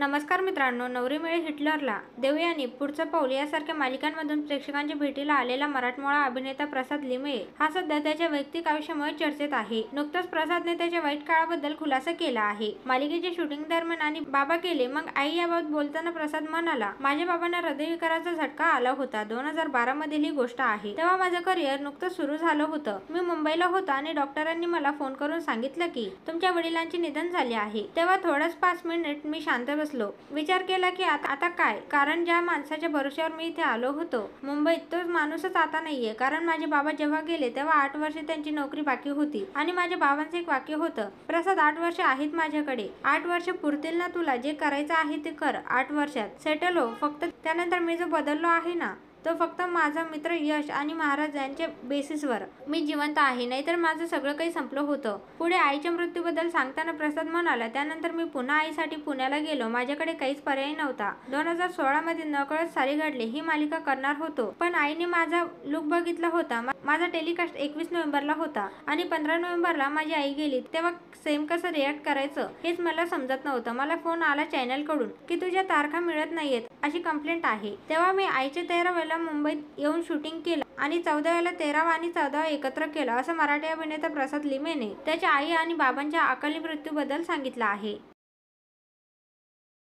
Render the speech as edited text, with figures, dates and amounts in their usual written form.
नमस्कार मित्रांनो, नवरी मिळे हिटलरला, देव यांनी पुढचं पाऊल यासारख्या मालिकांमधून प्रेक्षकांच्या भेटीला आलेला मराठमोळा अभिनेता प्रसाद लिमये हा सध्या त्याच्या वैयक्तिक आयुष्यामुळे चर्चेत आहे. नुकतंच प्रसादने त्याच्या वाईट काळाबद्दल खुलासा केला आहे. मालिकेच्या शूटिंग दरम्यान आणि बाबा केले मग आई याबाबत बोलताना प्रसाद म्हणाला, माझ्या बाबांना हृदयविकाराचा झटका आला होता. 2012 मधील ही गोष्ट आहे. तेव्हा माझं करिअर नुकतंच सुरू झालं होतं. मी मुंबईला होतो आणि डॉक्टरांनी मला फोन करून सांगितलं की तुमच्या वडिलांचे निधन झाले आहे. तेव्हा थोडंच 5 मिनिट मी शांत बसलो. विचार केला की आता काय, कारण ज्या माणसाच्या भरोश्यावर मी इथे आलो होतो मुंबईत, तो माणूसच आता नाहीये. कारण माझे बाबा जेव्हा गेले तेव्हा 8 वर्षे त्यांची नोकरी बाकी होती आणि माझ्या बाबांचं एक वाक्य होतं, प्रसाद 8 वर्ष आहेत माझ्याकडे. 8 वर्ष पुरतील ना तुला? जे करायचं आहे ते कर. 8 वर्षात सेटल हो. फक्त त्यानंतर मी जो बदललो आहे ना, तो फक्त माझा मित्र यश आणि महाराज यांच्या बेसिसवर मी जिवंत आहे, नाहीतर माझं सगळं काही संपलं होतं. पुढे आईच्या मृत्यूबद्दल सांगताना प्रसाद म्हणाला, त्यानंतर मी पुन्हा आईसाठी पुण्याला गेलो. माझ्याकडे काहीच पर्याय नव्हता. 2016 मध्ये नकळत सारी घडले ही मालिका करणार होतो, पण आईने माझा लुक बघितला होता. माझा टेलिकास्ट 21 नोव्हेंबरला होता आणि 15 नोव्हेंबरला माझी आई गेली. तेव्हा सेम कसं रिॲक्ट करायचं हेच मला समजत नव्हतं. मला फोन आला चॅनल कडून की तुझ्या तारखा मिळत नाहीयेत अशी कंप्लेंट आहे. तेव्हा मी आईच्या 13 वेळेला मुंबईत येऊन शूटिंग केलं आणि 14 वेळेला 13 आणि 14 एकत्र केलं, असं मराठी अभिनेता प्रसाद लिमयेने त्याच्या आई आणि बाबांच्या अकाली मृत्यूबद्दल सांगितलं आहे.